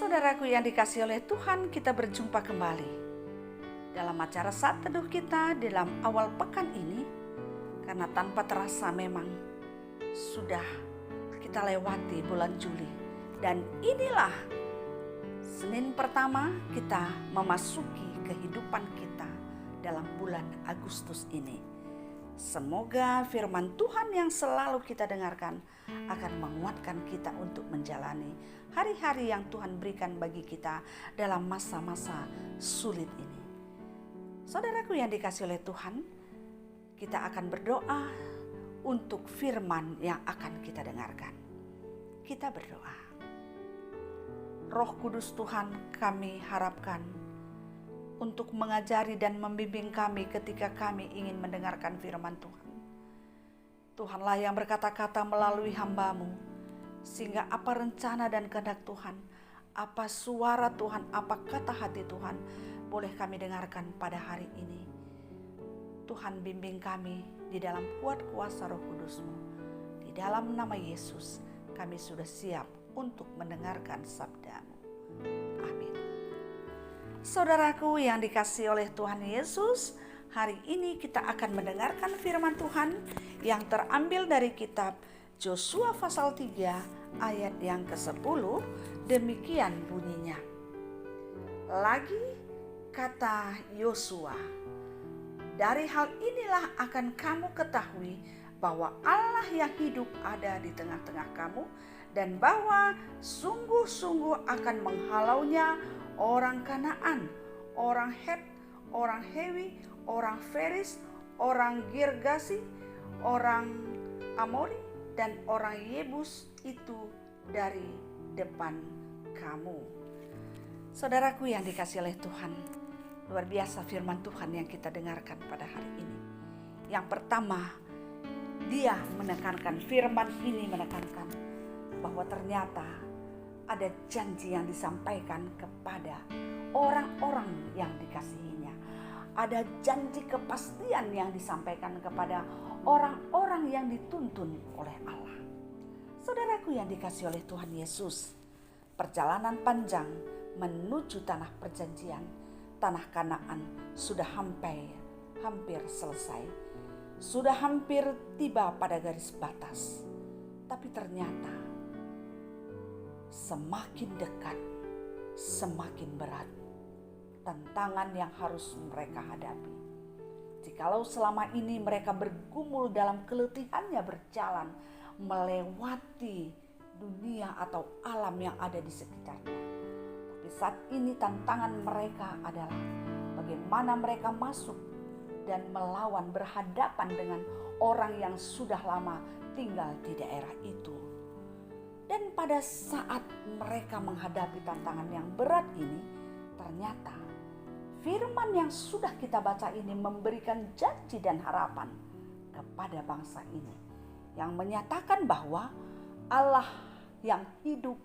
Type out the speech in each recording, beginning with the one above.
Saudaraku yang dikasihi oleh Tuhan, kita berjumpa kembali dalam acara Saat Teduh kita dalam awal pekan ini. Karena tanpa terasa memang sudah kita lewati bulan Juli. Dan inilah Senin pertama kita memasuki kehidupan kita dalam bulan Agustus ini. Semoga firman Tuhan yang selalu kita dengarkan akan menguatkan kita untuk menjalani hari-hari yang Tuhan berikan bagi kita dalam masa-masa sulit ini. Saudaraku yang dikasihi oleh Tuhan, kita akan berdoa untuk firman yang akan kita dengarkan. Kita berdoa. Roh Kudus Tuhan, kami harapkan untuk mengajari dan membimbing kami ketika kami ingin mendengarkan firman Tuhan. Tuhanlah yang berkata-kata melalui hamba-Mu, sehingga apa rencana dan kehendak Tuhan, apa suara Tuhan, apa kata hati Tuhan, boleh kami dengarkan pada hari ini. Tuhan bimbing kami di dalam kuat kuasa Roh Kudus-Mu. Di dalam nama Yesus, kami sudah siap untuk mendengarkan sabda-Mu. Amin. Saudaraku yang dikasihi oleh Tuhan Yesus, hari ini kita akan mendengarkan firman Tuhan yang terambil dari kitab Yosua pasal 3 ayat yang ke-10. Demikian bunyinya. Lagi kata Yosua, dari hal inilah akan kamu ketahui bahwa Allah yang hidup ada di tengah-tengah kamu, dan bahwa sungguh-sungguh akan menghalaunya orang Kanaan, orang Het, orang Hewi, orang Feris, orang Girgasi, orang Amori, dan orang Yebus itu dari depan kamu. Saudaraku yang dikasihi oleh Tuhan, luar biasa firman Tuhan yang kita dengarkan pada hari ini. Yang pertama, dia menekankan, firman ini menekankan bahwa ternyata ada janji yang disampaikan kepada orang-orang yang dikasihinya. Ada janji kepastian yang disampaikan kepada orang-orang yang dituntun oleh Allah. Saudaraku yang dikasihi oleh Tuhan Yesus, perjalanan panjang menuju tanah perjanjian, tanah Kanaan sudah hampir selesai. Sudah hampir tiba pada garis batas. Tapi ternyata semakin dekat, semakin berat tantangan yang harus mereka hadapi. Jikalau selama ini mereka bergumul dalam keletihannya berjalan melewati dunia atau alam yang ada di sekitarnya. Tapi saat ini tantangan mereka adalah bagaimana mereka masuk dan melawan, berhadapan dengan orang yang sudah lama tinggal di daerah itu. Dan pada saat mereka menghadapi tantangan yang berat ini, ternyata firman yang sudah kita baca ini memberikan janji dan harapan kepada bangsa ini, yang menyatakan bahwa Allah yang hidup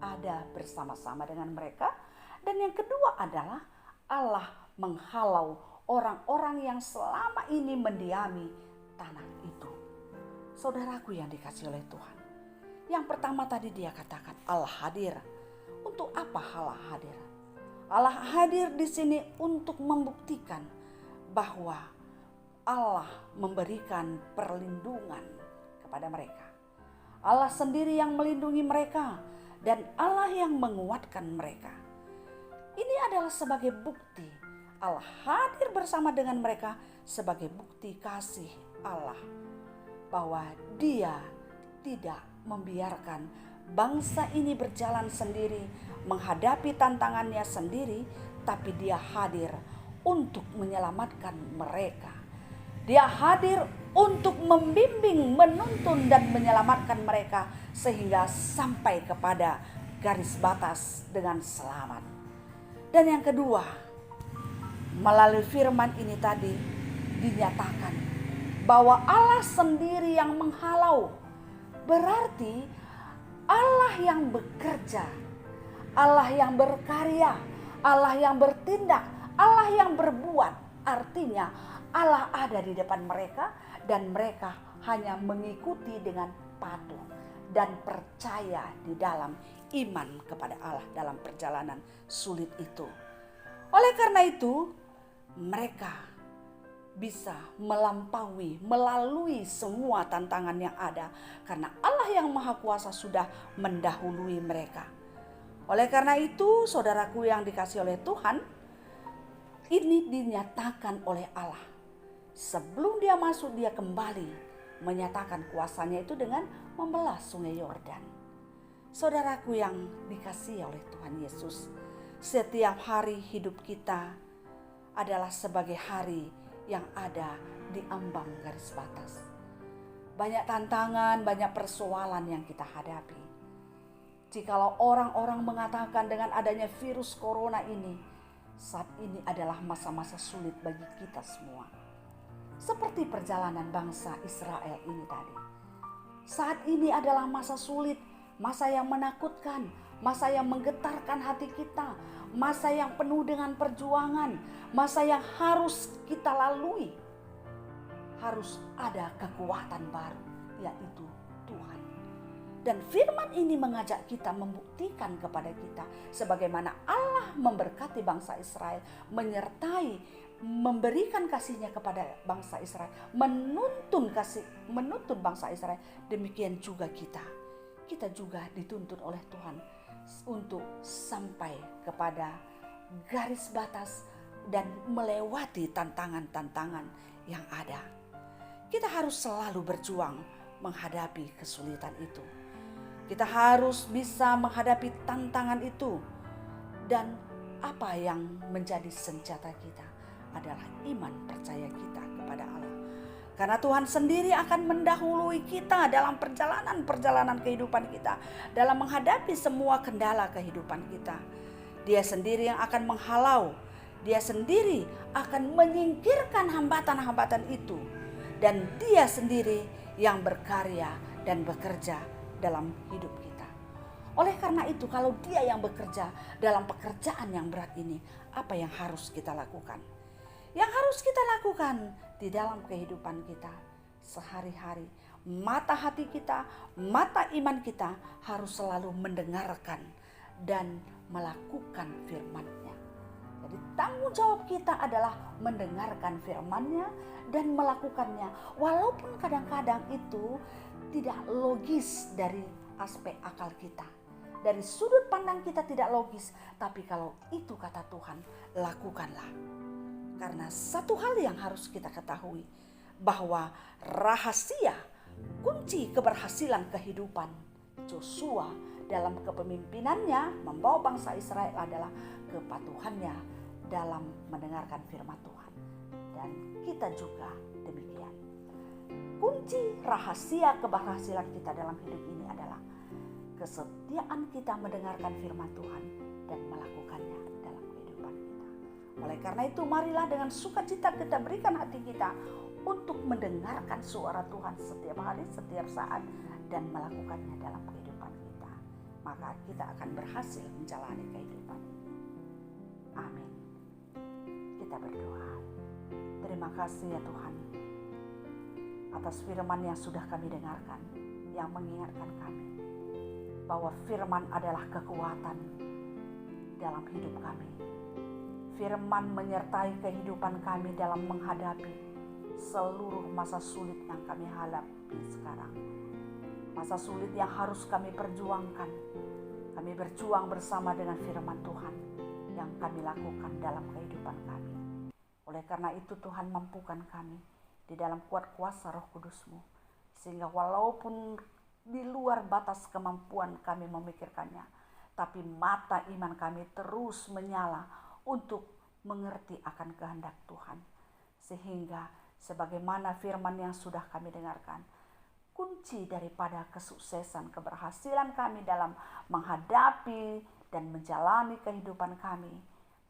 ada bersama-sama dengan mereka. Dan yang kedua adalah Allah menghalau orang-orang yang selama ini mendiami tanah itu. Saudaraku yang dikasihi oleh Tuhan, yang pertama tadi dia katakan Allah hadir. Untuk apa Allah hadir? Allah hadir di sini untuk membuktikan bahwa Allah memberikan perlindungan kepada mereka. Allah sendiri yang melindungi mereka dan Allah yang menguatkan mereka. Ini adalah sebagai bukti Allah hadir bersama dengan mereka, sebagai bukti kasih Allah bahwa Dia tidak membiarkan bangsa ini berjalan sendiri, menghadapi tantangannya sendiri, tapi Dia hadir untuk menyelamatkan mereka. Dia hadir untuk membimbing, menuntun dan menyelamatkan mereka sehingga sampai kepada garis batas dengan selamat. Dan yang kedua, melalui firman ini tadi dinyatakan bahwa Allah sendiri yang menghalau. Berarti Allah yang bekerja, Allah yang berkarya, Allah yang bertindak, Allah yang berbuat. Artinya Allah ada di depan mereka dan mereka hanya mengikuti dengan patuh. dan percaya di dalam iman kepada Allah dalam perjalanan sulit itu. Oleh karena itu, mereka bisa melalui semua tantangan yang ada karena Allah yang Maha Kuasa sudah mendahului mereka. Oleh karena itu, saudaraku yang dikasihi oleh Tuhan, ini dinyatakan oleh Allah. Sebelum dia masuk, dia kembali menyatakan kuasanya itu dengan membelah sungai Yordan. Saudaraku yang dikasihi oleh Tuhan Yesus, setiap hari hidup kita adalah sebagai hari yang ada di ambang garis batas. Banyak tantangan, banyak persoalan yang kita hadapi. Jikalau orang-orang mengatakan dengan adanya virus corona ini, saat ini adalah masa-masa sulit bagi kita semua. Seperti perjalanan bangsa Israel ini tadi. Saat ini adalah masa sulit, masa yang menakutkan, masa yang menggetarkan hati kita, masa yang penuh dengan perjuangan, masa yang harus kita lalui. Harus ada kekuatan baru, yaitu Tuhan. Dan firman ini mengajak kita membuktikan kepada kita sebagaimana Allah memberkati bangsa Israel, menyertai, memberikan kasihnya kepada bangsa Israel, menuntun bangsa Israel. Demikian juga kita juga dituntut oleh Tuhan untuk sampai kepada garis batas dan melewati tantangan-tantangan yang ada. Kita harus selalu berjuang menghadapi kesulitan itu. Kita harus bisa menghadapi tantangan itu. Dan apa yang menjadi senjata kita adalah iman percaya kita kepada Allah. Karena Tuhan sendiri akan mendahului kita dalam perjalanan kehidupan kita. Dalam menghadapi semua kendala kehidupan kita. Dia sendiri yang akan menghalau. Dia sendiri akan menyingkirkan hambatan-hambatan itu. Dan dia sendiri yang berkarya dan bekerja dalam hidup kita. Oleh karena itu, kalau dia yang bekerja dalam pekerjaan yang berat ini, apa yang harus kita lakukan? Yang harus kita lakukan di dalam kehidupan kita sehari-hari, mata hati kita, mata iman kita harus selalu mendengarkan dan melakukan firman-Nya. Jadi tanggung jawab kita adalah mendengarkan firman-Nya dan melakukannya. Walaupun kadang-kadang itu tidak logis dari aspek akal kita. Dari sudut pandang kita tidak logis. Tapi kalau itu kata Tuhan, lakukanlah. Karena satu hal yang harus kita ketahui, bahwa rahasia kunci keberhasilan kehidupan Yosua dalam kepemimpinannya membawa bangsa Israel adalah kepatuhannya dalam mendengarkan firman Tuhan. Dan kita juga demikian. Kunci rahasia keberhasilan kita dalam hidup ini adalah kesetiaan kita mendengarkan firman Tuhan dan melakukannya dalam kehidupan kita. Oleh karena itu, marilah dengan sukacita kita berikan hati kita untuk mendengarkan suara Tuhan setiap hari, setiap saat, dan melakukannya dalam kehidupan kita. Maka kita akan berhasil menjalani kehidupan ini. Amin. Kita berdoa. Terima kasih ya Tuhan atas firman yang sudah kami dengarkan, yang mengingatkan kami bahwa firman adalah kekuatan dalam hidup kami. Firman menyertai kehidupan kami dalam menghadapi seluruh masa sulit yang kami hadapi sekarang. Masa sulit yang harus kami perjuangkan. Kami berjuang bersama dengan firman Tuhan yang kami lakukan dalam kehidupan kami. Oleh karena itu Tuhan mampukan kami di dalam kuat kuasa Roh Kudus-Mu. Sehingga walaupun di luar batas kemampuan kami memikirkannya, tapi mata iman kami terus menyala untuk mengerti akan kehendak Tuhan. Sehingga sebagaimana firman yang sudah kami dengarkan, kunci daripada kesuksesan, keberhasilan kami dalam menghadapi dan menjalani kehidupan kami,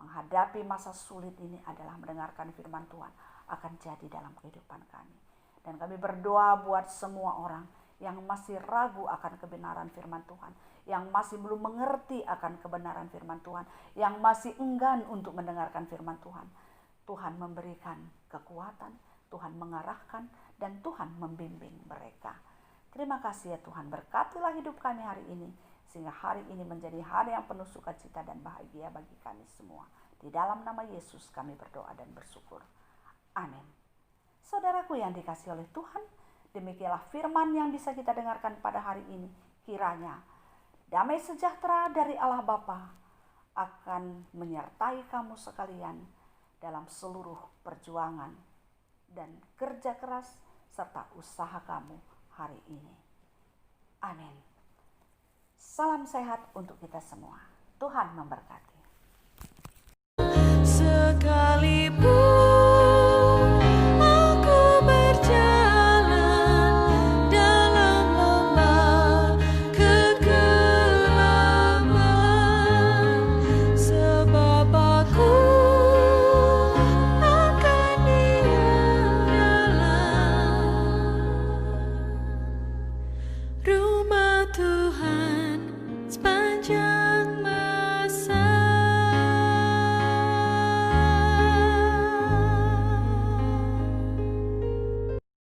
menghadapi masa sulit ini adalah mendengarkan firman Tuhan akan jadi dalam kehidupan kami. Dan kami berdoa buat semua orang yang masih ragu akan kebenaran firman Tuhan, yang masih belum mengerti akan kebenaran firman Tuhan, yang masih enggan untuk mendengarkan firman Tuhan. Tuhan memberikan kekuatan, Tuhan mengarahkan, dan Tuhan membimbing mereka. Terima kasih ya Tuhan, berkatilah hidup kami hari ini, sehingga hari ini menjadi hari yang penuh sukacita dan bahagia bagi kami semua. Di dalam nama Yesus kami berdoa dan bersyukur. Amin. Saudaraku yang dikasihi oleh Tuhan, demikianlah firman yang bisa kita dengarkan pada hari ini. Kiranya damai sejahtera dari Allah Bapa akan menyertai kamu sekalian dalam seluruh perjuangan dan kerja keras serta usaha kamu hari ini. Amin. Salam sehat untuk kita semua. Tuhan memberkati. Sekali